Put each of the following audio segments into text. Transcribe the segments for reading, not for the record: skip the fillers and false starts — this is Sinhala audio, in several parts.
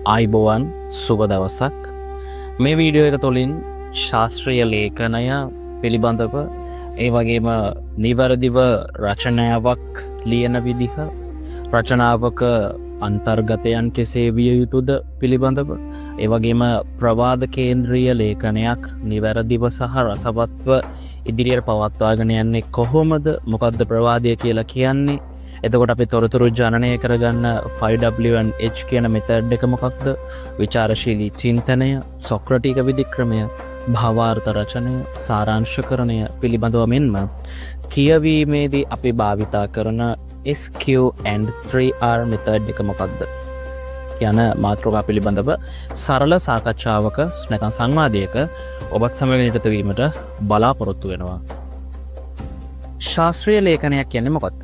ආයිබෝවන් සුබ දවසක්. මේ වීඩියෝ එක තුළින් ශාස්ත්‍රීය ලේඛනය පිළිබඳව ඒ වගේම නිවැරදිව රචනාවක් ලියන විදිහ, රචනාවක අන්තර්ගතයන් කෙසේ විය යුතුද පිළිබඳව, ඒ වගේම ප්‍රවාද කේන්ද්‍රීය ලේඛනයක් නිවැරදිව සහ රසවත්ව ඉදිරියට පවත්වාගෙන යන්නේ කොහොමද, මොකක්ද ප්‍රවාදය කියලා කියන්නේ, එතකොට අපි තොරතුරු ජනනය කරගන්න 5W&H කියන මෙතඩ් එක මොකක්ද, විචාරශීලී චින්තනය, සොක්‍රටික විධික්‍රමය, භාවාර්ථ රචනය, සාරාංශකරණය පිළිබඳව මෙන්ම කියවීමේදී අපි භාවිතා කරන SQ&3R මෙතඩ් එක මොකක්ද යන මාතෘකා පිළිබඳව සරල සාකච්ඡාවක නැත්නම් සංවාදයක ඔබත් සමග නිරත වීමට බලාපොරොත්තු වෙනවා. ශාස්ත්‍රීය ලේඛනයක් කියන්නේ මොකක්ද?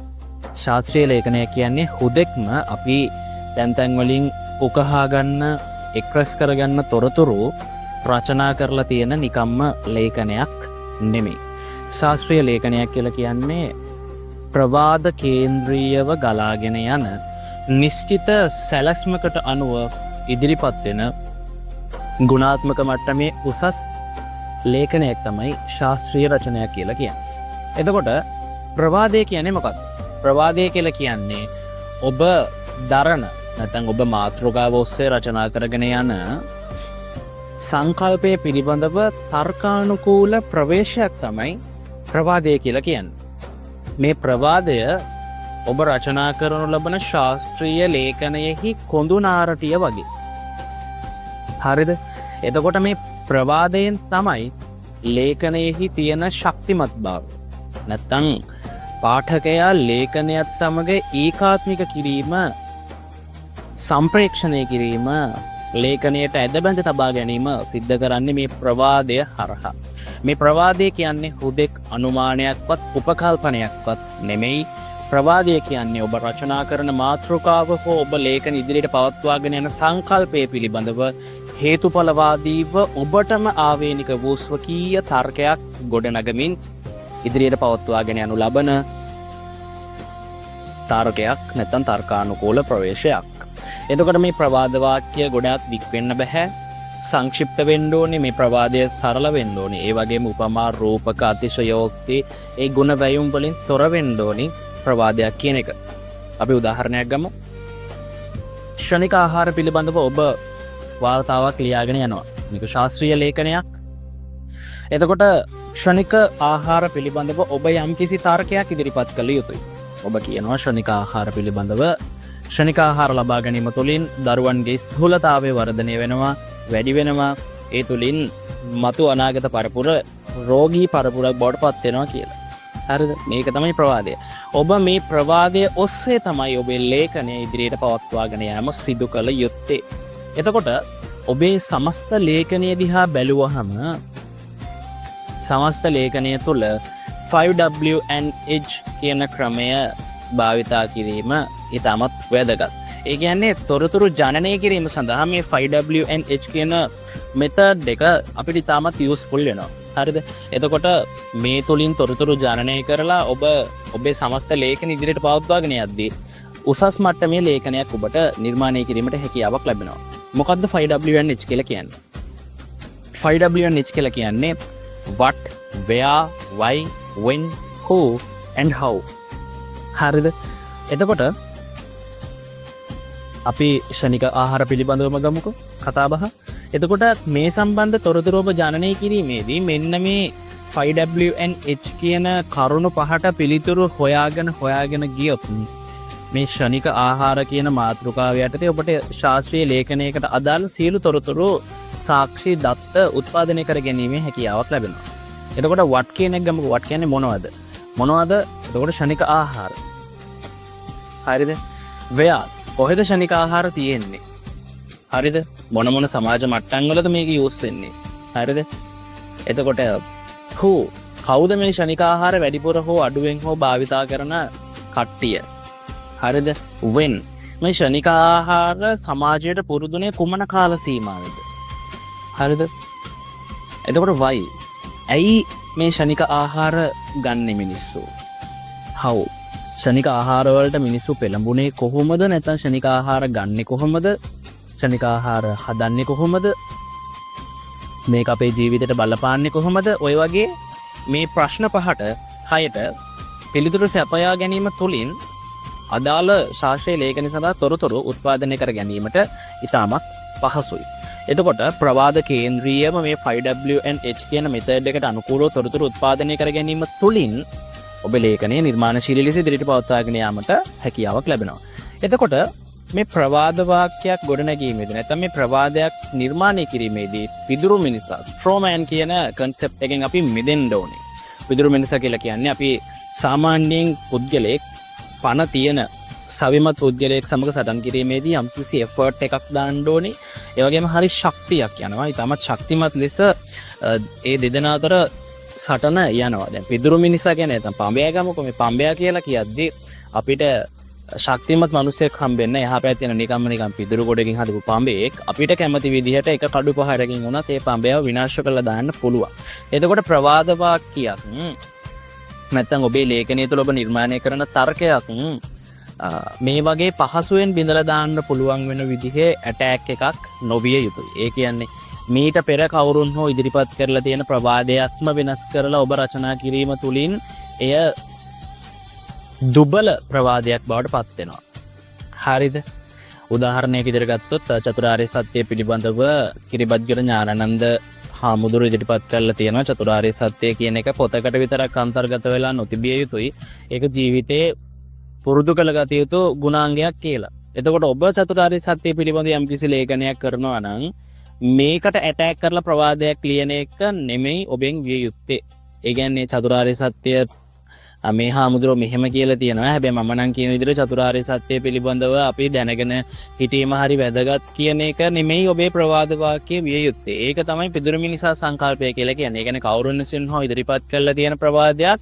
ශාස්ත්‍රීය ලේඛනය කියන්නේ හුදෙක්ම අපි තැන් වලින් උකහා ගන්න, එක්රැස් කරගන්න තොරතුරු රචනා කරලා තියෙන නිකම්ම ලේඛනයක් නෙමෙයි. ශාස්ත්‍රීය ලේඛනයක් කියලා කියන්නේ ප්‍රවාද කේන්ද්‍රීයව ගලාගෙන යන නිශ්චිත සැලැස්මකට අනුව ඉදිරිපත් වෙන ගුණාත්මක මට්ටමේ උසස් ලේඛනයක් තමයි ශාස්ත්‍රීය රචනයක් කියලා කියන්නේ. එතකොට ප්‍රවාදය කියන්නේ මොකක්ද? ප්‍රවාදය කියලා කියන්නේ ඔබ දරන නැත්නම් ඔබ මාතෘකාව ඔස්සේ රචනා කරගෙන යන සංකල්පය පිළිබඳව තර්කානුකූල ප්‍රවේශයක් තමයි ප්‍රවාදය කියලා කියන්නේ. මේ ප්‍රවාදය ඔබ රචනා කරනු ලබන ශාස්ත්‍රීය ලේඛනයෙහි කොඳු නාරටිය වගේ. හරිද? එතකොට මේ ප්‍රවාදයෙන් තමයි ලේඛනයෙහි තියෙන ශක්තිමත් බව නැත්නම් පාඨකයා ලේඛනයත් සමග ඒකාත්මික කිරීම, සම්ප්‍රේක්ෂණය කිරීම, ලේඛනයට ඇදබැඳ තබා ගැනීම සිද්ධ කරන්නේ මේ ප්‍රවාදය හරහා. මේ ප්‍රවාදය කියන්නේ හුදෙක් අනුමානයක්වත් උපකල්පනයක්වත් නෙමෙයි. ප්‍රවාදය කියන්නේ ඔබ රචනා කරන මාතෘකාව හෝ ඔබ ලේඛන ඉදිරියට පවත්වාගෙන යන සංකල්පය පිළිබඳව හේතුඵලවාදීව ඔබටම ආවේනික වූ ස්වකීය තර්කයක් ගොඩනගමින් ඉදිරියට පවත්වාගෙන යනු ලබන තර්කයක් නැත්නම් තර්කානුකූල ප්‍රවේශයක්. එතකොට මේ ප්‍රවාද වාක්‍ය ගොඩාක් දික් වෙන්න බෑ. සංක්ෂිප්ත වෙන්න ඕනේ. මේ ප්‍රවාදය සරල වෙන්න ඕනේ. ඒ වගේම උපමා, රූපක, අතිශයෝක්ති ඒ ගුණ වැයුම් වලින් තොර වෙන්න ඕනේ ප්‍රවාදයක් කියන එක. අපි උදාහරණයක් ගමු. ක්ෂණික ආහාර පිළිබඳව ඔබ වාර්තාවක් ලියාගෙන යනවා. මේක ශාස්ත්‍රීය ලේඛනයක්. එතකොට ක්ෂණික ආහාර පිළිබඳව ඔබ යම්කිසි තර්කයක් ඉදිරිපත් කළ යුතුයි. ඔබ කියනවා ක්ෂණික ආහාර පිළිබඳව ක්ෂණික ආහාර ලබා ගැනීම තුළින් දරුවන්ගේ ස්ථූලතාවය වර්ධනය වෙනවා, වැඩි වෙනවා. ඒ තුළින් මතු අනාගත පරපුර රෝගී පරපුරක් බවට පත් වෙනවා කියලා. හරිද? මේක තමයි ප්‍රවාදය. ඔබ මේ ප්‍රවාදය ඔස්සේ තමයි ඔබේ ලේඛනය ඉදිරියට පවත්වාගෙන යාම සිදු කළ යුත්තේ. එතකොට ඔබේ සමස්ත ලේඛනය දිහා බැලුවහම සමස්ත ලේඛනය තුළ 5W&H කියන ක්‍රමය භාවිතා කිරීම ඉතාමත් වැදගත්. ඒ කියන්නේ තොරතුරු ජනනය කිරීම සඳහා මේ 5W&H කියන මෙතඩ් එක අපිට ඉතාමත් යූස්ෆුල් වෙනවා. හරිද? එතකොට මේ තුලින් තොරතුරු ජනනය කරලා ඔබ ඔබේ සමස්ත ලේඛන ඉදිරියට පවත්වාගෙන යද්දී උසස් මට්ටමේ ලේඛනයක් ඔබට නිර්මාණය කිරීමට හැකියාවක් ලැබෙනවා. මොකද්ද 5W&H කියලා කියන්නේ? 5W&H කියලා කියන්නේ what, where, why, when, who and how. හරිද? එතකොට අපි ක්ෂණික ආහාර පිළිබඳවම ගමුකෝ කතාබහ. එතකොට මේ සම්බන්ධ තොරතුරු ඔබ ජනනය කිරීමේදී මෙන්න මේ 5W&H කියන කරුණු පහට පිළිතුරු හොයාගෙන ගියොත් මේ ක්ෂණික ආහාර කියන මාතෘකාව යටතේ ඔබට ශාස්ත්‍රීය ලේඛනයකට අදාළ සියලු තොරතුරු සාක්ෂි දත්ත උත්පාදනය කර ගැනීමේ හැකියාවක් ලැබෙනවා. එතකොට what කියන එක ගමුකෝ. what කියන්නේ මොනවද? එතකොට ක්ෂණික ආහාර. හරිද? where කොහෙද ක්ෂණික ආහාර තියෙන්නේ? හරිද? මොන සමාජ මට්ටම් වලද මේක යූස් වෙන්නේ? හරිද? එතකොට who කවුද මේ ක්ෂණික ආහාර වැඩිපුර හෝ අඩුවෙන් හෝ භාවිතා කරන කට්ටිය? හරිද? when මේ ක්ෂණික ආහාර සමාජයට පුරුදුනේ කුමන කාල සීමාවෙද? හරිද? එතකොට why ඇයි මේ ක්ෂණික ආහාර ගන්න මිනිස්සු? how ක්ෂණික ආහාර වලට මිනිස්සු පෙළඹුණේ කොහොමද? නැත්නම් ක්ෂණික ආහාර ගන්නෙ කොහොමද? ක්ෂණික ආහාර හදන්නේ කොහොමද, මේක අපේ ජීවිතයට බලපාන්නේ කොහොමද, ඔය වගේ මේ ප්‍රශ්න 5ට පිළිතුරු සපයා ගැනීම තුළින් අදාළ ශාස්ත්‍රීය ලේඛන සඳහා තොරතුරු උත්පාදනය කර ගැනීමට ඉතාමත් පහසුයි. එතකොට ප්‍රවාද කේන්ද්‍රීයම මේ 5WNH කියන මෙතඩ් එකට අනුකූලව තොරතුරු උත්පාදනය කර ගැනීම තුළින් ඔබ ලේඛනයේ නිර්මාණශීලී ලෙස ඉදිරියට පවත්වාගෙන යාමට හැකියාවක් ලැබෙනවා. එතකොට මේ ප්‍රවාද වාක්‍යයක් ගොඩනැගීමේදී නැත්නම් මේ ප්‍රවාදයක් නිර්මාණය කිරීමේදී පිදුරු මිනිසා ස්ට්‍රෝමෑන් කියන කන්සෙප්ට් එකෙන් අපි මිදෙන්න ඕනේ. පිදුරු මිනිසා කියලා කියන්නේ අපි සාමාන්‍යයෙන් පුද්ගලයෙක් පණ තියෙන සවිමත් පුද්ගලයෙක් සමග සටන් කිරීමේදී යම්කිසි එෆර්ට් එකක් දාන්න ඕනේ. ඒ වගේම හරි ශක්තියක් යනවා. ඊටමත් ශක්තිමත් ලෙස ඒ දෙදෙනා අතර සටන යනවා. දැන් පිදුරු මිනිසා කියන්නේ නැත්නම් පඹයා ගමුකෝ. මේ පඹයා කියලා කියද්දී අපිට ශක්තිමත් මිනිසෙක් හම්බෙන්න එහා පැත්තේ නිකන් පිදුරු ගොඩකින් හදපු පඹයෙක් අපිට කැමති විදිහට එක කඩු පහරකින් වුණත් ඒ පඹයව විනාශ කරලා දාන්න පුළුවන්. එතකොට ප්‍රවාද වාක්‍යයක් නැත්නම් ඔබේ ලේඛනය තුළ ඔබ නිර්මාණය කරන තර්කයක් මේ වගේ පහසුවෙන් බිඳලා දාන්න පුළුවන් වෙන විදිහේ ඇටැක් එකක් නොවිය යුතුයි. ඒ කියන්නේ මීට පෙර කවුරුන් හෝ ඉදිරිපත් කරලා තියෙන ප්‍රවාදයක්ම වෙනස් කරලා ඔබ රචනා කිරීම තුළින් එය දුබල ප්‍රවාදයක් බවට පත් වෙනවා. හරිද? උදාහරණයක් විදිහට ගත්තොත් චතුරාර්ය සත්‍ය පිළිබඳව කිරිබත්ගිර ඥානানন্দ හාමුදුරු ඉදිරිපත් කරලා තියෙනවා. චතුරාර්ය සත්‍ය කියන එක පොතකට විතරක් අන්තර්ගත වෙලා නොතිබිය යුතුයි. ඒක ජීවිතේ පුරුදු කළ ගත යුතු ගුණාංගයක් කියලා. එතකොට ඔබ චතුරාර්ය සත්‍ය පිළිබඳ යම්කිසි ලේඛනයක් කරනවා නම් මේකට ඇටැක් කරලා ප්‍රවාදයක් ලියන එක නෙමෙයි ඔබෙන් විය යුත්තේ. ඒ කියන්නේ චතුරාර්ය සත්‍ය මේ හාමුදුරුවෝ මෙහෙම කියලා තියෙනවා. හැබැයි මම නම් කියන විදිහට චතුරාර්ය සත්‍ය පිළිබඳව අපි දැනගෙන හිතීම හරි වැදගත් කියන එක නෙමෙයි ඔබේ ප්‍රවාද වාක්‍ය විය යුත්තේ. ඒක තමයි පිදුරු මිනිසා සංකල්පය කියලා කියන්නේ. ඒ කියන්නේ කවුරුන් විසින් හෝ ඉදිරිපත් කරලා තියෙන ප්‍රවාදයක්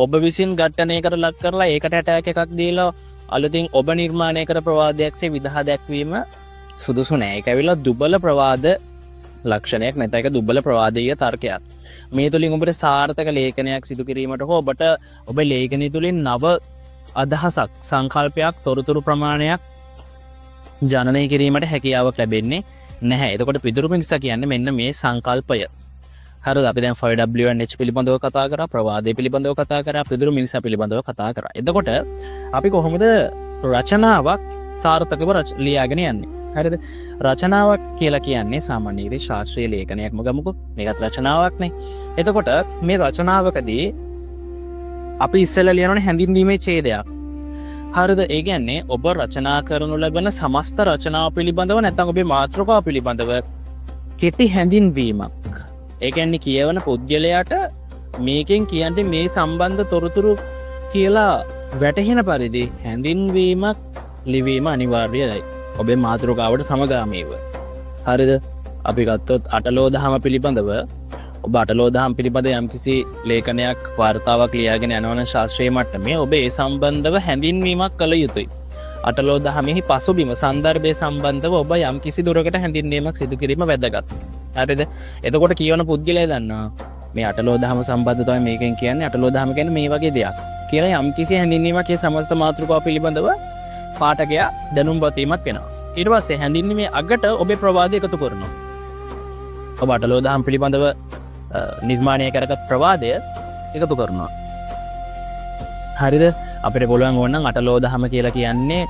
ඔබ විසින් ඝට්ටණයකට ලක් කරලා ඒකට ඇටැක් එකක් දීලා අලුතින් ඔබ නිර්මාණය කර ප්‍රවාදයක්සේ විදහා දැක්වීම සුදුසු නෑ. ඒක ඇවිල්ලා දුබල ප්‍රවාද ලක්ෂණයක්, නැත්නම් ඒක දුබල ප්‍රවාදීය තර්කයක්. මේ තුලින් ඔබට සාර්ථක ලේඛනයක් සිදු කිරීමට හෝ ඔබට ඔබේ ලේඛනය තුලින් නව අදහසක්, සංකල්පයක්, තොරතුරු ප්‍රමාණයක් ජනනය කිරීමට හැකියාවක් ලැබෙන්නේ නැහැ. එතකොට පිදුරු මිනිසා කියන්නේ මෙන්න මේ සංකල්පය. හරිද? අපි දැන් 5WNH පිළිබඳව කතා කරා, ප්‍රවාදය පිළිබඳව කතා කරා, පිදුරු මිනිසා පිළිබඳව කතා කරා. එතකොට අපි කොහොමද රචනාවක් සාර්ථකව ලියාගෙන යන්නේ? හරිද? රචනාවක් කියලා කියන්නේ සාමාන්‍ය විදිහේ ශාස්ත්‍රීය ලේඛනයක්ම ගමුකෝ. මේකත් රචනාවක්නේ. එතකොට මේ රචනාවකදී අපි ඉස්සෙල්ලා ලියනෝනේ හැඳින්වීමේ ඡේදයක්. හරිද? ඒ කියන්නේ ඔබ රචනා කරනු ලබන සමස්ත රචනාව පිළිබඳව නැත්නම් ඔබේ මාතෘකාව පිළිබඳව කෙටි හැඳින්වීමක්. ඒ කියන්නේ කියවන පුද්ගලයාට මේකෙන් කියන්නේ මේ සම්බන්ධ තොරතුරු කියලා වැටහෙන පරිදි හැඳින්වීමක් ලිවීම අනිවාර්යයි. ඔබේ මාතෘකාවට සමගාමීව. හරිද? අපි ගත්තොත් අටලෝ දහම පිළිබඳව ඔබ අටලෝ දහම් පිළිබඳ යම්කිසි ලේඛනයක් වාර්තාවක් ලියාගෙන යනවන ශාස්ත්‍රීය මට්ටමේ ඔබ ඒ සම්බන්ධව හැඳින්වීමක් කළ යුතුයි. අටලෝ දහමෙහි පසුබිම සන්දර්භය සම්බන්ධව ඔබ යම්කිසි දුරකට හැඳින්වීමක් සිදු කිරීම වැදගත්. හරිද? එතකොට කියවන පුද්ගලයා දන්නවා මේ අටලෝ දහම සම්බන්ධ තමයි මේකෙන් කියන්නේ, අටලෝ දහම කියන්නේ මේ වගේ දෙයක් කියලා යම්කිසි හැඳින්වීමක් ඒ සමස්ත මාතෘකාව පිළිබඳව පාඨකයා දැනුම්පත් වීමක් වෙනවා. ඊට පස්සේ හැඳින්වීමේ අගට ඔබේ ප්‍රවාදය එකතු කරනවා. ඔබ අටලෝ දහම් පිළිබඳව නිර්මාණය කරගත් ප්‍රවාදය එකතු කරනවා. හරිද? අපිට පුළුවන් ඕනනම් අටලෝ දහම කියලා කියන්නේ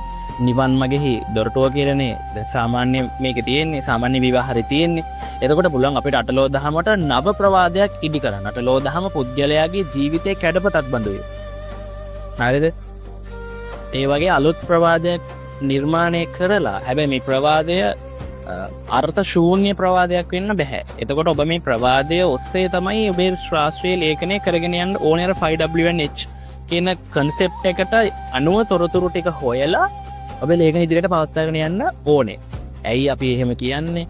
නිවන් මගෙහි දොරටුව කියලානේ. දැන් සාමාන්‍ය මේකේ තියෙන්නේ, සාමාන්‍ය විවාහරේ තියෙන්නේ. එතකොට පුළුවන් අපිට අටලෝ දහමට නව ප්‍රවාදයක් ඉදි කරන්න. අටලෝ දහම පුද්ගලයාගේ ජීවිතේ කැඩපතක් බඳුය. හරිද? ඒ වගේ අලුත් ප්‍රවාදයක් නිර්මාණය කරලා, හැබැයි මේ ප්‍රවාදය අර්ථ ශූන්‍ය ප්‍රවාදයක් වෙන්න බෑ. එතකොට ඔබ මේ ප්‍රවාදය ඔස්සේ තමයි ඔබේ ශාස්ත්‍රීය ලේඛනය කරගෙන යන්න ඕනේ. අර 5WNH කියන කන්සෙප්ට් එකට අනුව තොරතුරු ටික හොයලා ඔබේ ලේඛන ඉදිරියට පවත්වාගෙන යන්න ඕනේ. ඇයි අපි එහෙම කියන්නේ?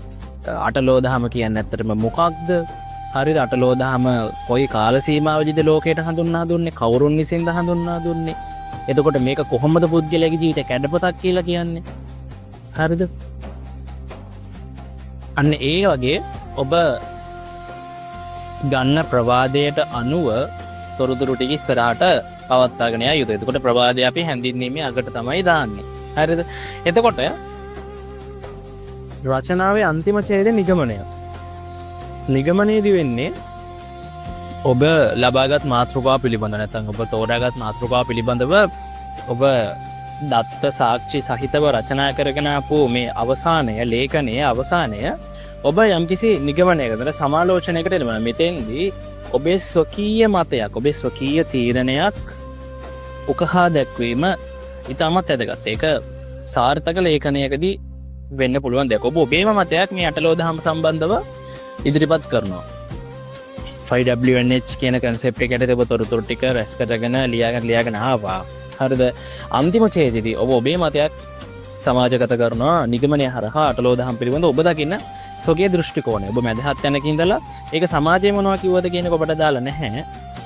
අටලෝ දහම කියන්නේ ඇත්තටම මොකක්ද? හරිද? අටලෝ දහම කොයි කාල සීමාවෙදිද ලෝකයට හඳුන්වා දුන්නේ? කවුරුන් විසින්ද හඳුන්වා දුන්නේ? එතකොට මේක කොහොමද පුද්ගලයාගේ ජීවිතේ කැඩපතක් කියලා කියන්නේ? හරිද? අන්න ඒ වගේ ඔබ ගන්න ප්‍රවාදයට අනුව තොරතුරු ටික ඉස්සරහට පවත්වාගෙන යා යුතුයි. එතකොට ප්‍රවාදය අපි හැඳින්වීමේ අගට තමයි දාන්නේ. හරිද? එතකොට රචනාවේ අන්තිම ඡේදය නිගමනය. නිගමනයේදී වෙන්නේ ඔබ ලබාගත් මාතෘකාව පිළිබඳ නැත්නම් ඔබ තෝරාගත් මාතෘකාව පිළිබඳව ඔබ දත්ත සාක්ෂි සහිතව රචනා කරගෙන ආපු මේ අවසානය ලේඛනයේ අවසානය ඔබ යම්කිසි නිගමනයකට සමාලෝචනයකට එනවා. මෙතෙන්දී ඔබේ ස්වකීය මතයක් ඔබේ ස්වකීය තීරණයක් උකහා දැක්වීම ඉතාමත් වැදගත්. ඒක සාර්ථක ලේඛනයකදී වෙන්න පුළුවන් දෙයක්. ඔබ ඔබේම මතයක් මේ අටලෝ දහම සම්බන්ධව ඉදිරිපත් කරනවා. 5WNH කියන කන්සෙප්ට් එකට ඔබ තොරතුරු ටික රැස් කරගෙන ලියාගෙන ආවා. හරිද? අන්තිම ඡේදයේදී ඔබ ඔබේ මතයක් සමාජගත කරනවා නිගමනය හරහා අටලෝ දහම් පිළිබඳ ඔබ දකින්න ස්වකීය දෘෂ්ටි කෝණය. ඔබ මැදහත් යනක ඉඳලා ඒක සමාජයේ මොනවා කිව්වද කියන එක ඔබට දාලා නැහැ.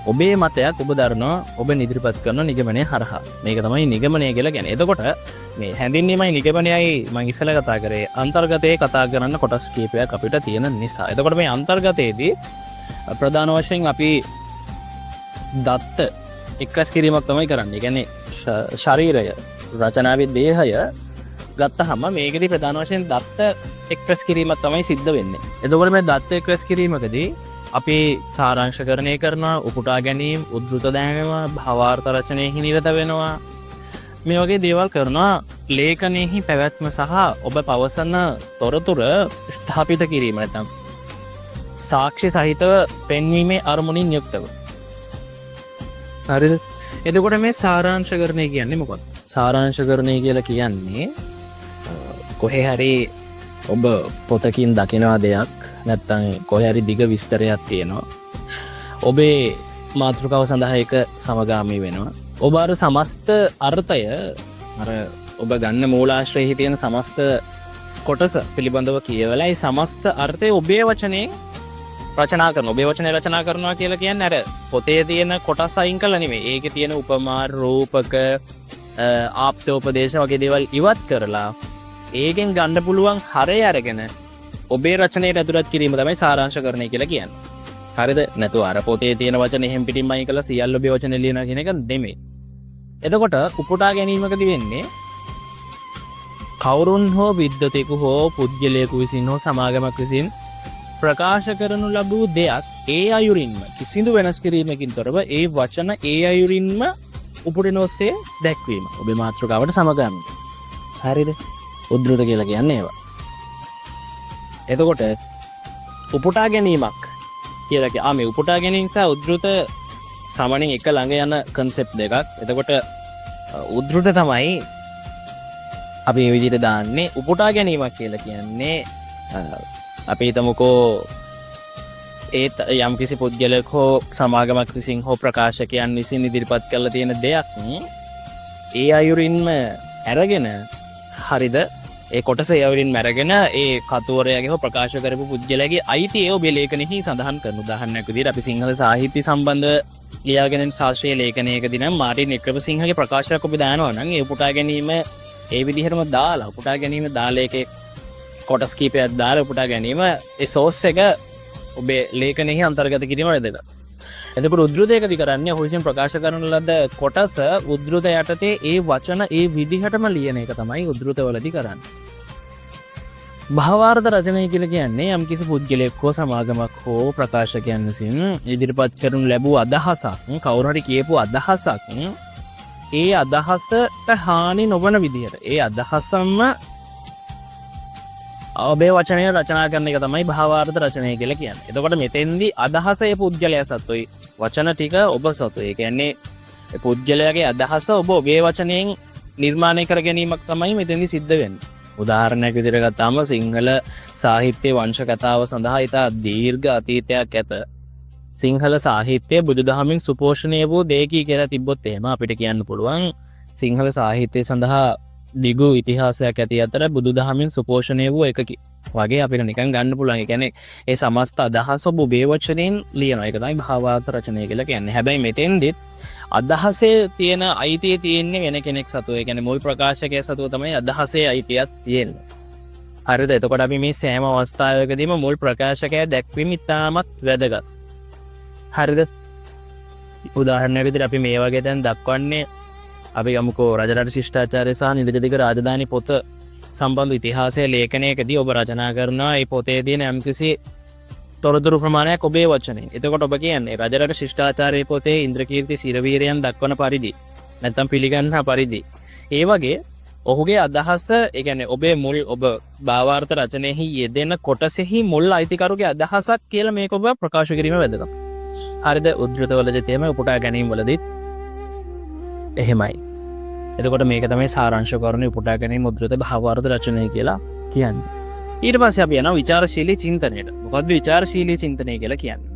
ඔබේ මතයක් ඔබ දරනවා ඔබ ඉදිරිපත් කරන නිගමනය හරහා. මේක තමයි නිගමනය කියලා කියන්නේ. එතකොට මේ හැඳින්වීමයි නිගමනයයි මම ඉස්සෙල්ලා කතා කරේ අන්තර්ගතයේ කතා කරන්න කොටස් කීපයක් අපිට තියෙන නිසා. එතකොට මේ අන්තර්ගතයේදී ප්‍රධාන වශයෙන් අපි දත්ත එක්රැස් කිරීමක් තමයි කරන්නේ. කියන්නේ ශරීරය රචනාවේ දේහය ගත්තහම මේකෙදි ප්‍රධාන වශයෙන් දත්ත එක්ස්ප්‍රෙස් කිරීමක් තමයි සිද්ධ වෙන්නේ. එතකොට මේ දත්ත එක්ස්ප්‍රෙස් කිරීමකදී අපි සාරාංශකරණය කරනවා, උපුටා ගැනීම, උද්දෘත දැනීම, භාවාර්ථ රචනයෙහි නිරත වෙනවා. මේ වගේ දේවල් කරනවා ලේඛනයෙහි පැවැත්ම සහ ඔබ පවසන තොරතුරු ස්ථාපිත කිරීම නැත්නම් සාක්ෂි සහිතව පෙන්වීමේ අරමුණින් යුක්තව. හරිද? එතකොට මේ සාරාංශකරණය කියන්නේ මොකක්ද? සාරාංශකරණය කියලා කියන්නේ කොහේ හරි ඔබ පොතකින් දකිනවා දෙයක් නැත්නම් කොහේ හරි දිග විස්තරයක් තියෙනවා. ඔබේ මාතෘකාව සඳහා ඒක සමගාමී වෙනවා. ඔබ අර සමස්ත අර්ථය අර ඔබ ගන්න මූලාශ්‍රයෙහි තියෙන සමස්ත කොටස පිළිබඳව කියවලා ඒ සමස්ත අර්ථය ඔබේ වචනයෙන් රචනා කරනවා. ඔබේ වචනේ රචනා කරනවා කියලා කියන්නේ අර පොතේ තියෙන කොටස් අයින් කළා නෙමෙයි. ඒකේ තියෙන උපමා රූපක ආප්තෝපදේශ වගේ දේවල් ඉවත් කරලා ඒකෙන් ගන්න පුළුවන් හරය අරගෙන ඔබේ රචනයට ඇතුළත් කිරීම තමයි සාරාංශකරණය කියලා කියන්නේ. හරිද? නැතුව අර පොතේ තියෙන වචන එහෙම් පිටින්ම අයින් කරලා සියල්ල ඔබේ වචනේ ලියනවා කියන එක නෙමෙයි. එතකොට උපුටා ගැනීමකදී වෙන්නේ කවුරුන් හෝ විද්වතෙකු හෝ පුද්ගලයෙකු විසින් හෝ සමාගමක් විසින් ප්‍රකාශ කරනු ලබූ දෙයක් ඒ අයුරින්ම කිසිදු වෙනස් කිරීමකින් තොරව ඒ වචන ඒ අයුරින්ම උපුටන ඔස්සේ දැක්වීම. ඔබේ මාතෘකාවට සමගාමීව. හරිද? උද්දෘත කියලා කියන්නේ ඒවා. එතකොට උපුටා ගැනීමක් කියලා මේ උපුටා ගැනීම සහ උද්දෘත සමණින් එක ළඟ යන කන්සෙප්ට් දෙකක්. එතකොට උද්දෘත තමයි අපි මේ විදිහට දාන්නේ. උපුටා ගැනීමක් කියලා කියන්නේ අපි හිතමුකෝ ඒත් යම්කිසි පුද්ගලයෙක් හෝ සමාගමක් විසින් හෝ ප්‍රකාශකයන් විසින් ඉදිරිපත් කරලා තියෙන දෙයක් ඒ අයුරින්ම අරගෙන හරිද ඒ කොටස ඒ අයුරින්ම අරගෙන ඒ කතුවරයාගේ හෝ ප්‍රකාශ කරපු පුද්ගලයාගේ අයිතිය ඔබේ ලේඛනයෙහි සඳහන් කරන උදාහරණයක් විදිහට අපි සිංහල සාහිත්‍ය සම්බන්ධ ලියාගෙන ශාස්ත්‍රීය ලේඛනයකදී නම් මාර්ටින් වික්‍රමසිංහගේ ප්‍රකාශයක් ඔබ දානවා නම් ඒ උපුටා ගැනීම ඒ විදිහටම දාලා උපුටා ගැනීම දාලා ඒකේ කොටස් කීපයක් දාලා උපුටා ගැනීම ඒ සෝස් එක ඔබේ ලේඛනයෙහි අන්තර්ගත කිරීම වැදගත්. එතකොට උද්දෘතයකදී කරන්නේ ඔහු විසින් ප්‍රකාශ කරන ලද කොටස උද්දෘත යටතේ ඒ වචන ඒ විදිහටම ලියන එක තමයි උද්දෘතවලදී කරන්නේ. භාවාර්ථ රචනය කියලා කියන්නේ යම්කිසි පුද්ගලයෙක් හෝ සමාගමක් හෝ ප්‍රකාශකයන් විසින් ඉදිරිපත් කරනු ලැබූ අදහසක් කවුරු හරි කියපු අදහසක් ඒ අදහසට හානි නොවන විදිහට ඒ අදහසම ඔබේ වචනය රචනා කරන එක තමයි භාවාර්ථ රචනය කියලා කියන්නේ. එතකොට මෙතෙන්දී අදහස ඒ පුද්ගලයා සතුයි වචන ටික ඔබ සතුයි. ඒ කියන්නේ ඒ පුද්ගලයාගේ අදහස ඔබ ඔබේ වචනයෙන් නිර්මාණය කර ගැනීමක් තමයි මෙතෙන්දී සිද්ධ වෙන්නේ. උදාහරණයක් විදිහට ගත්තාම සිංහල සාහිත්‍ය වංශ කතාව සඳහා ඉතා දීර්ඝ අතීතයක් ඇත. සිංහල සාහිත්‍යය බුදුදහමින් සුපෝෂණය වූ දෙයකි කියලා තිබ්බොත් එහෙම අපිට කියන්න පුළුවන් සිංහල සාහිත්‍යය සඳහා දිගු ඉතිහාසයක් ඇති අතර බුදුදහමින් සුපෝෂණය වූ එකකි වගේ අපිට නිකන් ගන්න පුළුවන්. ඒ කියන්නේ ඒ සමස්ත අදහස ඔබ ඔබේ වචනෙන් ලියනවා. ඒක තමයි භාවාර්ථ රචනය කියලා කියන්නේ. හැබැයි මෙතෙන්දිත් අදහසේ තියෙන අයිතිය තියෙන්නේ වෙන කෙනෙක් සතුව. ඒ කියන්නේ මුල් ප්‍රකාශකයා සතුව තමයි අදහසේ අයිතියක් තියෙන්නේ. හරිද? එතකොට අපි මේ සෑම අවස්ථාවකදීම මුල් ප්‍රකාශකයා දැක්වීම ඉතාමත් වැදගත්. හරිද? උදාහරණයක් විදිහට අපි මේ වගේ දැන් දක්වන්නේ අපි යමුකෝ රජරට ශිෂ්ටාචාරය සහ නිරජදිග රාජධානි පොත සම්බන්ධ ඉතිහාසය ලේඛනයකදී ඔබ රචනා කරනවා ඒ පොතේ තියෙන යම්කිසි තොරතුරු ප්‍රමාණයක් ඔබේ වචනේ. එතකොට ඔබ කියන්නේ රජරට ශිෂ්ටාචාරයේ පොතේ ඉන්ද්‍රකීර්ති සිරවීරයන් දක්වන පරිදි නැත්නම් පිළිගන්නා පරිදි ඒ වගේ ඔහුගේ අදහස ඒ කියන්නේ ඔබේ මුල් ඔබ භාවාර්ථ රචනයෙහි යෙදෙන කොටසෙහි මුල් අයිතිකරුගේ අදහසක් කියලා මේක ඔබ ප්‍රකාශ කිරීම වැදගත්. හරිද? උද්ෘතවලදී තේම උපුටා ගැනීම වලදීත් එහෙමයි. එතකොට මේක තමයි සාරාංශකරණේ උපුටා ගැනීම උද්ෘත භාවාර්ථ රචනය කියලා කියන්නේ. ඊට පස්සේ අපි යනවා විචාරශීලී චින්තනයට. මොකද්ද විචාරශීලී චින්තනය කියලා කියන්නේ?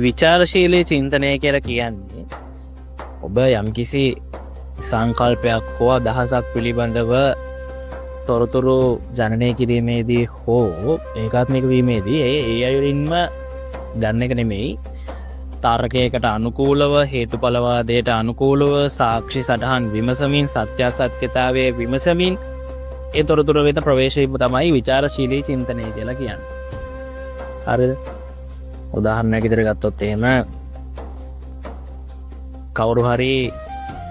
විචාරශීලී චින්තනය කියලා කියන්නේ ඔබ යම්කිසි සංකල්පයක් හෝ අදහසක් පිළිබඳව තොරතුරු ජනනය කිරීමේදී හෝ ඒකාත්මික වීමේදී ඒ අයුරින්ම ගන්න එක නෙමෙයි තාර්කයකට අනුකූලව හේතුඵලවාදයට අනුකූලව සාක්ෂි සටහන් විමසමින් සත්‍යාසත්‍යතාවයේ විමසමින් ඒ තොරතුරු වෙත ප්‍රවේශ වීම තමයි විචාරශීලී චින්තනය කියලා කියන්නේ. හරිද? උදාහරණයක් විදිහට ගත්තොත් එහෙම කවුරු හරි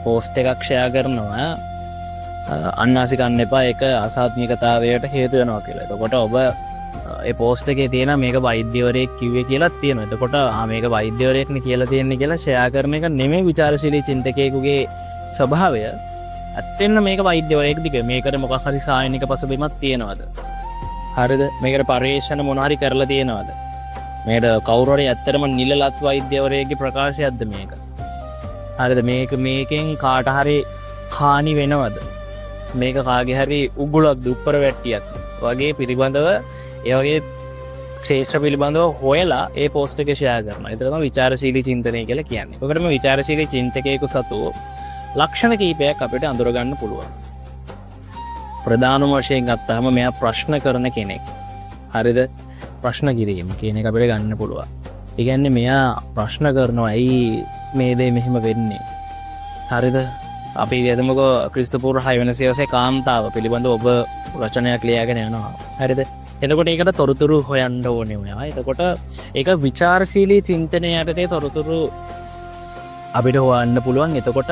පෝස්ට් එකක් ෂෙයා කරනවා අන්නාසි ගන්න එපා ඒක අසාත්මිකතාවයට හේතු වෙනවා කියලා. එතකොට ඔබ ඒ පෝස්ට් එකේ තියෙන මේක වෛද්‍යවරයෙක් කිව්වේ කියලාත් තියෙනවා. එතකොට මේක වෛද්‍යවරයෙක්නේ කියලා තියෙන්නේ කියලා ෂෙයා කරන එක නෙමෙයි විචාරශීලී චින්තකයෙකුගේ ස්වභාවය. ඇත්තෙන්ම මේක වෛද්‍යවරයෙක් දිග මේකට මොකක් හරි සායනික පසුබිමක් තියෙනවද? හරිද? මේකට පරිේශන මොන හරි කරලා තියෙනවද? මේකට කවුරු හරි ඇත්තටම නිලලත් වෛද්‍යවරයෙක්ගේ ප්‍රකාශයක්ද මේක? හරිද? මේකෙන් කාට හරි හානි වෙනවද? මේක කාගේ හරි උගුලක් දුප්පර වැට්ටියක් වගේ පිළිබඳව ඒ වගේ ක්ෂේත්‍ර පිළිබඳව හොයලා ඒ පෝස්ට් එක ෂෙයා කරනවා. ඒක තමයි විචාරශීලී චින්තනය කියලා කියන්නේ. ඔකටම විචාරශීලී චින්තකයෙකු සතු ලක්ෂණ කීපයක් අපිට අඳුර ගන්න පුළුවන්. ප්‍රධානම වශයෙන් ගත්තාම මෙයා ප්‍රශ්න කරන කෙනෙක්. හරිද? ප්‍රශ්න කිරීම කියන එක අපිට ගන්න පුළුවන්. ඒ කියන්නේ මෙයා ප්‍රශ්න කරනවා ඇයි මේ දේ මෙහෙම වෙන්නේ? හරිද? අපි යදමුකෝ ක්‍රිස්තුපූර්ව 6 වෙනි සියවසේ කාන්තාව පිළිබඳව ඔබ රචනයක් ලියාගෙන යනවා. හරිද? එතකොට ඒකට තොරතුරු හොයන්න ඕනේ ඔයා. එතකොට ඒක විචාරශීලී චින්තනය යටතේ තොරතුරු අපිට හොයන්න පුළුවන්. එතකොට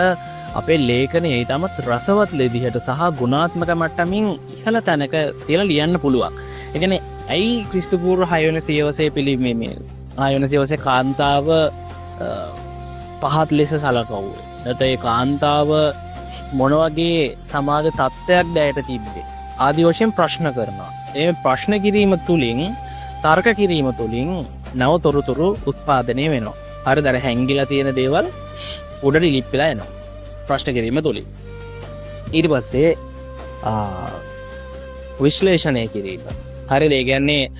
අපේ ලේඛනයේ ඊටමත් රසවත් විදිහට සහ ගුණාත්මක මට්ටමින් ඉහළ තැනක තියලා ලියන්න පුළුවන්. ඒ කියන්නේ ඇයි ක්‍රිස්තුපූර්ව 6 වෙනි සියවසේ පිළිමේ 6 වෙනි සියවසේ කාන්තාව පහත් ලෙස සලකවුවේ? නැත්නම් ඒ කාන්තාව මොන වගේ සමාජ තත්ත්වයක් දැයට තිබ්බේ? ආදි වශයෙන් ප්‍රශ්න කරනවා. ඒ ප්‍රශ්න කිරීම තුළින් තර්ක කිරීම තුළින් නව තොරතුරු උත්පාදනය වෙනවා. හරිද? අර හැංගිලා තියෙන දේවල් උඩට ඉලිප්පලා එනවා ප්‍රශ්න කිරීම තුළින්. ඊට පස්සේ විශ්ලේෂණය කිරීම. හරිද? ඒ කියන්නේ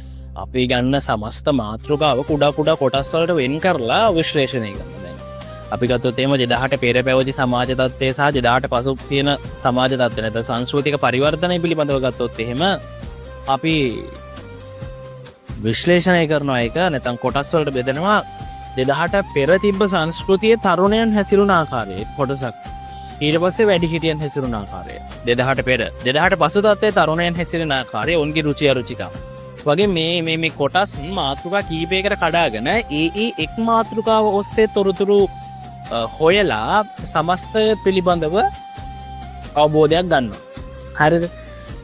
අපි ගන්න සමස්ත මාතෘකාව කුඩා කුඩා කොටස් වලට වෙන් කරලා විශ්ලේෂණය කරනවා. දැන් අපි ගත්තොත් එහෙම 2000ට පෙර පැවති සමාජ තත්ත්වය සහ 2000ට පසු තියෙන සමාජ තත්ත්වය නැත්නම් සංස්කෘතික පරිවර්තනය පිළිබඳව ගත්තොත් එහෙම අපි විශ්ලේෂණය කරනවා. ඒක නැත්නම් කොටස් වලට බෙදනවා. 2000ට පෙර තිබ්බ සංස්කෘතියේ තරුණයන් හැසිරුණ ආකාරය කොටසක්. ඊට පස්සේ වැඩිහිටියන් හැසිරුණ ආකාරය. 2000ට පෙර 2000ට පසු තත්ත්වයේ තරුණයන් හැසිරෙන ආකාරය, ඔවුන්ගේ රුචි අරුචිකම්. වගේ මේ කොටස් මාතෘකා කීපයකට කඩාගෙන ඒ එක් මාතෘකාව ඔස්සේ තොරතුරු හොයලා සමස්තය පිළිබඳව අවබෝධයක් ගන්නවා. හරිද?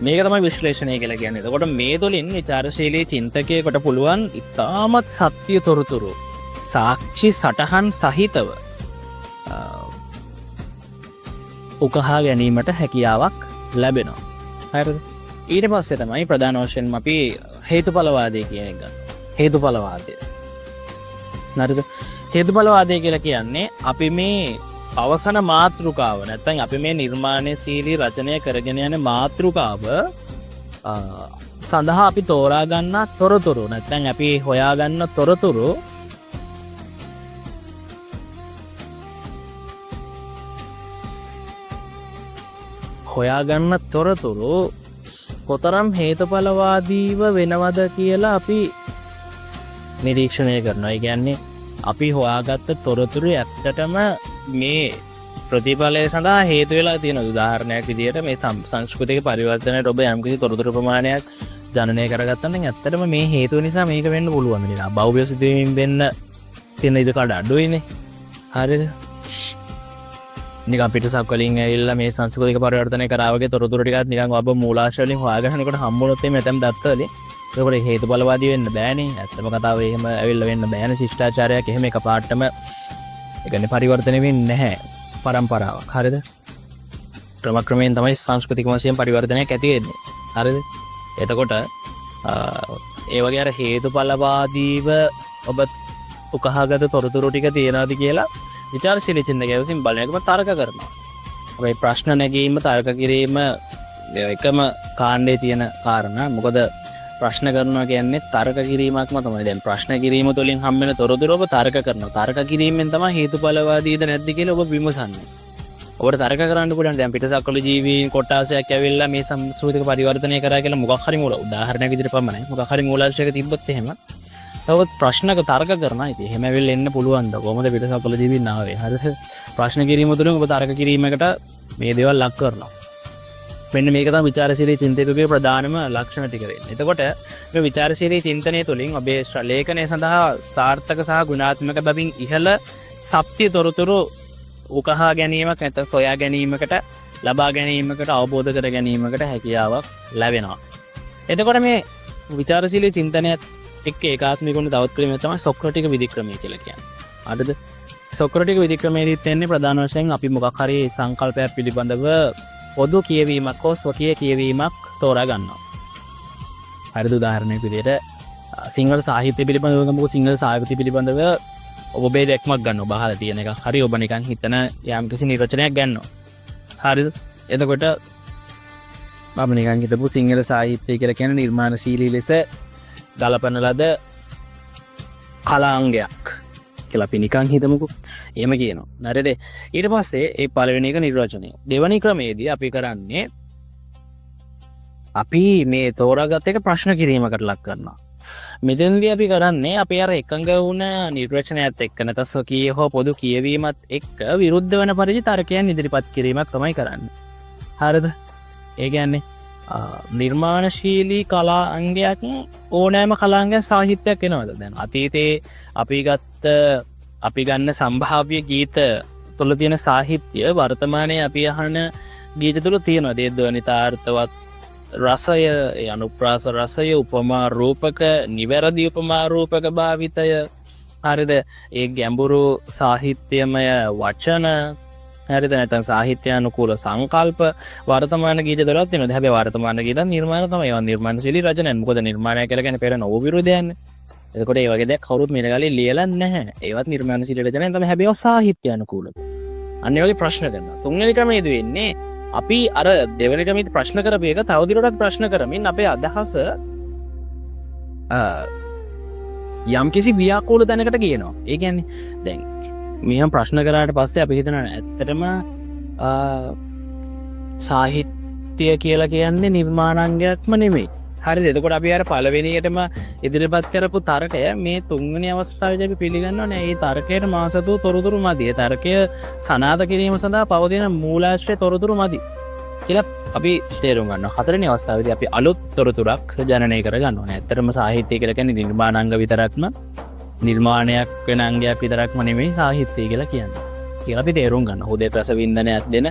මේක තමයි විශ්ලේෂණය කියලා කියන්නේ. එතකොට මේ තුළින් විචාරශීලී චින්තකයෙකුට පුළුවන් ඉතාමත් සත්‍ය තොරතුරු සාක්ෂි සටහන් සහිතව උකහා ගැනීමට හැකියාවක් ලැබෙනවා. හරිද? ඊට පස්සේ තමයි ප්‍රධාන වශයෙන්ම අපි හේතුඵලවාදය කියන එක ගන්න. හේතුඵලවාදය. හරිද? හේතුඵලවාදය කියලා කියන්නේ අපි මේ අවසන මාතෘකාව නැත්නම් අපි මේ නිර්මාණශීලී රචනය කරගෙන යන මාතෘකාව සඳහා අපි තෝරා ගන්න තොරතුරු නැත්නම් අපි හොයා ගන්න තොරතුරු කොතරම් හේතුඵලවාදීව වෙනවද කියලා අපි නිරීක්ෂණය කරනවා. ඒ කියන්නේ අපි හොයාගත්ත තොරතුරු ඇත්තටම මේ ප්‍රතිඵලය සඳහා හේතු වෙලා තියෙන. උදාහරණයක් විදිහට මේ සංස්කෘතික පරිවර්තනයට ඔබ යම්කිසි තොරතුරු ප්‍රමාණයක් ජනනය කරගත්තා නම් ඇත්තටම මේ හේතුව නිසා මේක වෙන්න පුළුවන් නේද? බෞද්ධ සිදුවීම් වෙන්න තියෙන ඉඩකඩ අඩුයිනේ. හරිද? නිකන් පිටසක් වලින් ඇවිල්ලා මේ සංස්කෘතික පරිවර්තනය කරාවගේ තොරතුරු ටිකක් නිකන් ඔබ මූලාශ්‍ර වලින් හොයාගන්නකොට හම්බුනොත් එimhe මෙතන දත්තවලින් ඒකට හේතුඵලවාදී වෙන්න බෑනේ. ඇත්තම කතාව එහෙම ඇවිල්ලා වෙන්න බෑනේ. ශිෂ්ටාචාරයක් එහෙම එකපාරටම ඒ කියන්නේ පරිවර්තනය වෙන්නේ නැහැ. පරම්පරාවක්. හරිද? ක්‍රමක්‍රමයෙන් තමයි සංස්කෘතික වශයෙන් පරිවර්තනයක් ඇති වෙන්නේ. හරිද? එතකොට ඒ වගේ අර හේතුඵලවාදීව ඔබ උකහාගත තොරතුරු ටික තියනවාද කියලා විචාරශීලී චින්තකයන් විසින් බලන එකම තර්ක කරනවා. හැබැයි ප්‍රශ්න නැගීම තර්ක කිරීම එකම කාණ්ඩේ තියෙන කාරණා. මොකද ප්‍රශ්න කරනවා කියන්නේ තර්ක කිරීමක්ම තමයි. දැන් ප්‍රශ්න කිරීම තුළින් හම්බෙන තොරතුරු ඔබ තර්ක කරනවා. තර්ක කිරීමෙන් තමයි හේතුඵලවාදීද නැද්ද කියලා ඔබ විමසන්නේ. ඔබට තර්ක කරන්න පුළුවන්. දැන් පිටසක්වල ජීවීන් කොටාසයක් ඇවිල්ලා මේ සංස්කෘතික පරිවර්තනය කරා කියලා මොකක් හරි මූල උදාහරණයක් විදිහට පමණයි. මොකක් හරි මූලාශ්‍රයක තිබ්බොත් එහෙම තවත් ප්‍රශ්නක තර්ක කරනවා. ඉතින් එහෙම ඇවිල්ලා එන්න පුළුවන්ද? කොහොමද පිටසක්වල ජීවීන් ආවේ? හරිද? ප්‍රශ්න කිරීම තුළින් ඔබ තර්ක කිරීමකට මේ දේවල් ලක් කරනවා. මෙන්න මේක තමයි විචාරශීලී චින්තකයේ ප්‍රධානම ලක්ෂණ ටික වෙන්නේ. එතකොට මේ විචාරශීලී චින්තනය තුළින් ඔබේ ලේඛනය සඳහා සාර්ථක සහ ගුණාත්මක බවින් ඉහළ සත්‍ය තොරතුරු උකහා ගැනීමක් නැත්නම් සොයා ගැනීමකට ලබා ගැනීමකට අවබෝධ කර ගැනීමකට හැකියාවක් ලැබෙනවා. එතකොට මේ විචාරශීලී චින්තනයත් එක්ක ඒකාත්මික වුණ තවත් ක්‍රමයක් තමයි සොක්‍රටික විධික්‍රමය කියලා කියන්නේ. හරිද? සොක්‍රටික විධික්‍රමයේදීත් එන්නේ ප්‍රධාන වශයෙන් අපි මොකක් හරි සංකල්පයක් පිළිබඳව පොදු කියවීමක් හෝ ස්වකීය කියවීමක් තෝරා ගන්නවා. හරිද? උදාහරණයක් විදිහට සිංහල සාහිත්‍ය පිළිබඳව ගමුකෝ. සිංහල සාහිත්‍ය පිළිබඳව ඔබේ දැක්මක් ගන්න. ඔබ අහලා තියෙන එක. හරි, ඔබ නිකන් හිතන යම්කිසි නිර්වචනයක් ගන්නවා. හරිද? එතකොට මම නිකන් හිතපු සිංහල සාහිත්‍යය කියලා කියන්නේ නිර්මාණශීලී ලෙස ගලපන ලද කලාංගයක් කියලා අපි නිකන් හිතමුකෝ. එහෙම කියනවා. නේද? ඊට පස්සේ ඒ පළවෙනි එක නිර්වචනය. දෙවෙනි ක්‍රමයේදී අපි කරන්නේ අපි මේ තෝරාගත් එක ප්‍රශ්න කිරීමකට ලක් කරනවා. මෙතෙන්දී අපි කරන්නේ අපි අර එකඟ වුණ නිර්වචනයත් එක්ක නැත්නම් ස්වකීය හෝ පොදු කියවීමත් එක්ක විරුද්ධ වෙන පරිදි තර්කයන් ඉදිරිපත් කිරීමක් තමයි කරන්නේ. හරිද? ඒ කියන්නේ නිර්මාණශීලී කලා අංගයක් ඕනෑම කලාංගයක් සාහිත්‍යයක් වෙනවද? දැන් අතීතයේ අපි ගන්න සම්භාව්‍ය ගීත තුළ තියෙන සාහිත්‍ය වර්තමානයේ අපි අහන ගීත තුළ තියෙනවා. ඒ ධ්වනිතාර්ථවත් රසය, අනුප්‍රාස රසය, උපමා රූපක, නිවැරදි උපමා රූපක භාවිතය, හරිද? ඒ ගැඹුරු සාහිත්‍යමය වචන, හරිද? නැත්නම් සාහිත්‍ය අනුකූල සංකල්ප වර්තමාන ගීත වලත් තියෙනවා. හැබැයි වර්තමාන ගීත නිර්මාණ තමයි. ඒවා නිර්මාණශීලී රචනයන්. මොකද නිර්මාණය කියලා කියන්නේ පෙර නව විරුද්ධයන්නේ. එතකොට ඒ වගේ දෙයක් කවුරුත් මේ ගාලේ ලියලා නැහැ. ඒවත් නිර්මාණශීලී රචනයන් තමයි. හැබැයි ඒවා සාහිත්‍ය අනුකූලයි. අන්න ඒ වගේ ප්‍රශ්න කරනවා. තුන්වෙනි ක්‍රමයේදී වෙන්නේ අපි අර දෙවෙනි ක්‍රමයේදී ප්‍රශ්න කරපු එක තවදුරටත් ප්‍රශ්න කරමින් අපේ අදහස යම්කිසි ව්‍යාකූල තැනකට ගේනවා. ඒ කියන්නේ දැන් මෙහෙම ප්‍රශ්න කරාට පස්සේ අපි හිතනවා ඇත්තටම සාහිත්‍ය කියලා කියන්නේ නිර්මාණාංගයක්ම නෙමෙයි. හරිද? එතකොට අපි අර පළවෙනියටම ඉදිරිපත් කරපු තර්කය මේ තුන්වෙනි අවස්ථාවේදී අපි පිළිගන්නවා නෑ මේ තර්කයට මාසතු තොරතුරු මදි. ඒ තර්කය සනාථ කිරීම සඳහා පවතින මූලාශ්‍රය තොරතුරු මදි කියලා අපි තේරුම් ගන්නවා. හතරවෙනි අවස්ථාවේදී අපි අලුත් තොරතුරක් ජනනය කර ගන්නවා. ඇත්තටම සාහිත්‍ය කියලා කියන්නේ නිර්මාණාංග විතරක්ම නිර්මාණයක් වෙන අංගයක් විතරක්ම නෙමෙයි සාහිත්‍යය කියලා කියන්නේ. කියලා අපි තේරුම් ගන්නවා. හුදේ රස වින්දනයක් දෙන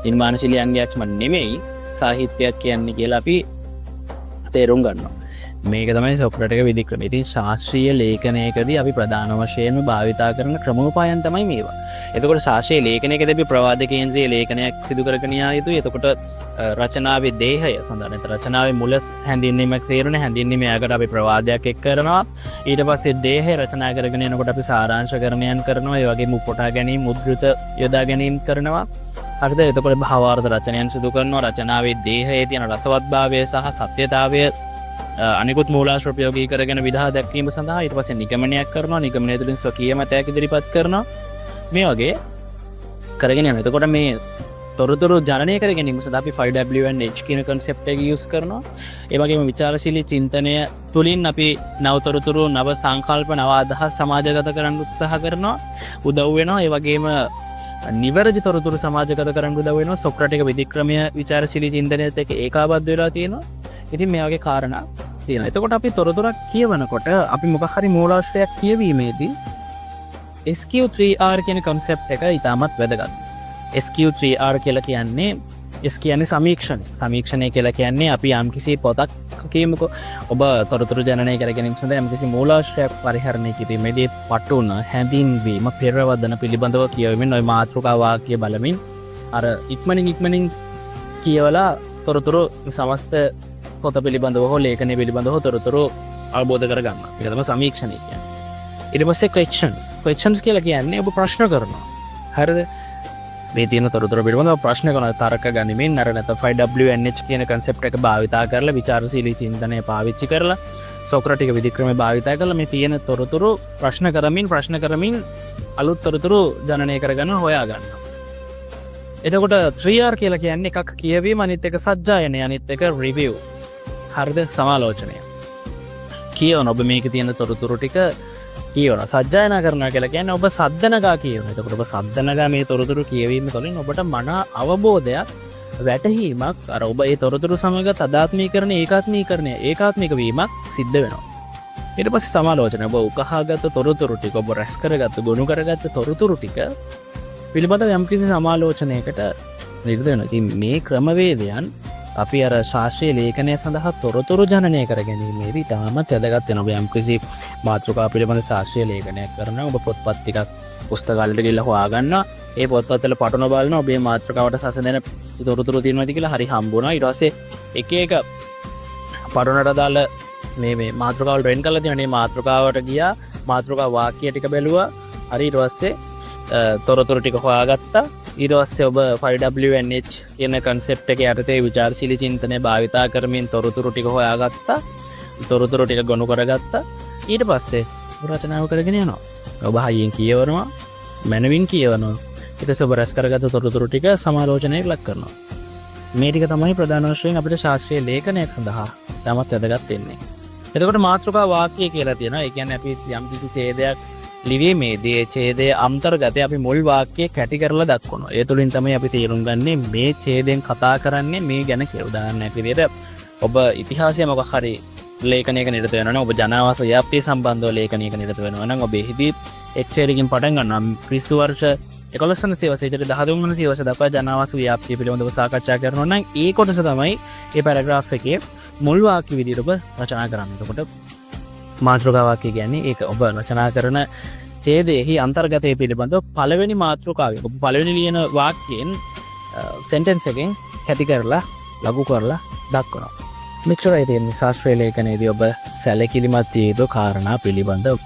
නිර්මාණශීලී අංගයක්ම නෙමෙයි සාහිත්‍යයක් කියන්නේ කියලා අපි තේරුම් ගන්නවා. මේක තමයි සොක්‍රටික විධික්‍රමය. ඉතින් ශාස්ත්‍රීය ලේඛනයකදී අපි ප්‍රධාන වශයෙන්ම භාවිතා කරන ක්‍රමෝපායන් තමයි මේවා. එතකොට ශාස්ත්‍රීය ලේඛනයකදී අපි ප්‍රවාද කේන්ද්‍රීය ලේඛනයක් සිදු කරගෙන යා යුතුයි. එතකොට රචනාවේ දේහය සඳහන්. රචනාවේ මුල හැඳින්වීමක් තේරුණ හැඳින්වීම යකට අපි ප්‍රවාදයක් එක් කරනවා. ඊට පස්සේ දේහය රචනා කරගෙන යනකොට අපි සාරාංශකරණයන් කරනවා. ඒ වගේම උපුටා ගැනීම, මුද්‍රිත යොදා ගැනීම කරනවා. හරිද? එතකොට භාවාර්ථ රචනයන් සිදු කරනවා. රචනාවේ දේහයේ තියෙන රසවත්භාවය සහ සත්‍යතාවය අනිකුත් මූලාශ්‍ර ප්‍රයෝගී කරගෙන විදහා දැක්වීම සඳහා ඊට පස්සේ නිගමනයක් කරනවා. නිගමනය තුළින් ස්වකීය මතයක් ඉදිරිපත් කරනවා. මේ වගේ කරගෙන යනවා. එතකොට මේ තොරතුරු ජනනය කර ගැනීම සඳහා අපි 5W&H කියන concept එක use කරනවා. ඒ වගේම විචාරශීලී චින්තනය තුළින් අපි නව තොරතුරු, නව සංකල්ප, නව අදහස් සමාජගත කරන්න උත්සාහ කරනවා. උදව් වෙනවා. ඒ වගේම නිවැරදි තොරතුරු සමාජගත කරන්න උදව් වෙනවා. සොක්‍රටික විධික්‍රමය විචාරශීලී චින්තනයත් එක්ක ඒකාබද්ධ වෙලා තියෙනවා. ඉතින් මේ වගේ කාරණා තියෙනවා. එතකොට අපි තොරතුරක් කියවනකොට අපි මොකක් හරි මූලාශ්‍රයක් කියවීමේදී SQ3R කියන concept එක ඉතාමත් වැදගත්. SQ3R කියලා කියන්නේ S කියන්නේ සමීක්ෂණය කියලා කියන්නේ අපි යම්කිසි පොතක් කියමුකෝ ඔබ තොරතුරු ජනනය කර ගැනීම සඳහා යම්කිසි මූලාශ්‍රයක් පරිහරණය කිරීමේදී පටුන හැඳින්වීම පෙරවදන පිළිබඳව කියවමින් ওই මාතෘකා වාක්‍ය බලමින් අර ඉක්මනින් කියවලා තොරතුරු සමස්ත පොත පිළිබඳව හෝ ලේඛනය පිළිබඳව තොරතුරු අවබෝධ කරගන්න. ඒක තමයි සමීක්ෂණය කියන්නේ. ඊට පස්සේ questions කියලා කියන්නේ ඔබ ප්‍රශ්න කරනවා. හරිද? මේ තියෙන තොරතුරු පිළිබඳව ප්‍රශ්න කරන තර්ක ගනිමින් අර නැත්නම් 5WNH කියන concept එක භාවිතා කරලා විචාරශීලී චින්තනය පාවිච්චි කරලා සොක්‍රටික විධික්‍රමය භාවිතා කරලා මේ තියෙන තොරතුරු ප්‍රශ්න කරමින් අලුත් තොරතුරු ජනනය කරගන්න හොයා ගන්නවා. එතකොට 3R කියලා කියන්නේ එකක් කියවීම අනිත් එක සජ්ජායනය අනිත් එක review. හරිද? සමාලෝචනය. කියවන ඔබ මේකේ තියෙන තොරතුරු ටික කියවන සජ්ජායනා කරනවා කියලා කියන්නේ ඔබ සද්දනගා කියවන. එතකොට ඔබ සද්දනගා මේ තොරතුරු කියවීම තුළින් ඔබට මන අවබෝධයක් වැටහීමක් අර ඔබ ඒ තොරතුරු සමග තදාත්මීකරණය ඒකාත්මික වීමක් සිද්ධ වෙනවා. ඊට පස්සේ සමාලෝචනය ඔබ උකහාගත්ත තොරතුරු ටික ඔබ රැස් කරගත්ත ගොනු කරගත්ත තොරතුරු ටික පිළිබඳව යම්කිසි සමාලෝචනයකට නිරත වෙනවා. ඉතින් මේ ක්‍රමවේදයන් අපි අර ශාස්ත්‍රීය ලේඛනය සඳහා තොරතුරු ජනනය කර ගැනීමේදී තාමත් වැදගත් වෙනවා. යම්කිසි මාතෘකාව පිළිබඳ ශාස්ත්‍රීය ලේඛනයක් කරනවා ඔබ පොත්පත් ටිකක් පුස්තකාලයට ගිහලා හොයාගන්නවා. ඒ පොත්පත්වල පටවන බලනවා ඔබේ මාතෘකාවට සැසඳෙන තොරතුරු තියෙනවද කියලා හරි හම්බුණා. ඊට පස්සේ එක පටවනට දාලා මේ මාතෘකාවල් වෙන් කරලා තියෙනවා. මේ මාතෘකාවට ගියා මාතෘකා වාක්‍ය ටික බැලුවා. හරි ඊට පස්සේ තොරතුරු ටික හොයාගත්තා. ඊට පස්සේ ඔබ 5WNH කියන concept එක යටතේ විචාරශීලී චින්තනය භාවිතා කරමින් තොරතුරු ටික හොයාගත්තා. තොරතුරු ටික ගොනු කරගත්තා. ඊට පස්සේ රචනාව කරගෙන යනවා. ඔබ හයියෙන් කියවනවා, මනවින් කියවනවා. ඊට පස්සේ ඔබ රැස් කරගත්ත තොරතුරු ටික සමාලෝචනයට ලක් කරනවා. මේ ටික තමයි ප්‍රධාන වශයෙන් අපිට ශාස්ත්‍රීය ලේඛනයක් සඳහා තමත් වැදගත් වෙන්නේ. එතකොට මාතෘකා වාක්‍ය කියලා තියෙනවා. ඒ කියන්නේ අපි යම්කිසි ඡේදයක් ලිවීමේදී ඒ ඡේදයේ අන්තර්ගතය අපි මුල් වාක්‍යයේ කැටි කරලා දක්වනවා. ඒ තුලින් තමයි අපි තේරුම් ගන්නේ මේ ඡේදයෙන් කතා කරන්නේ මේ ගැන කියලා. උදාහරණයක් විදිහට ඔබ ඉතිහාසය මොකක් හරි ලේඛනයක නිරත වෙනවා නම් ඔබ ජනාවාස ව්‍යාප්තිය සම්බන්ධව ලේඛනයක නිරත වෙනවා නම් ඔබ එහිදී එක් ඡේදකින් පටන් ගන්නවා. ක්‍රිස්තු වර්ෂ 11 වන සියවසේ ඉඳලා 13 වන සියවස දක්වා ජනාවාස ව්‍යාප්තිය පිළිබඳව සාකච්ඡා කරනවා නම් ඒ කොටස තමයි මේ පැරග්‍රාෆ් එකේ මුල් වාක්‍ය විදිහට ඔබ රචනා කරන්නේ. එතකොට මාතෘකා වාක්‍ය කියන්නේ ඒක ඔබ රචනා කරන ඡේදයේ අන්තර්ගතය පිළිබඳව පළවෙනි මාතෘකාවේ ඔබ පළවෙනි ලියන වාක්‍යයෙන් සෙන්ටෙන්ස් එකෙන් කැටි කරලා ලඝු කරලා දක්වනවා. මෙච්චරයි තියෙන්නේ ශාස්ත්‍රීය ලේඛනයේදී ඔබ සැලකිලිමත් විය යුතු කාරණා පිළිබඳව.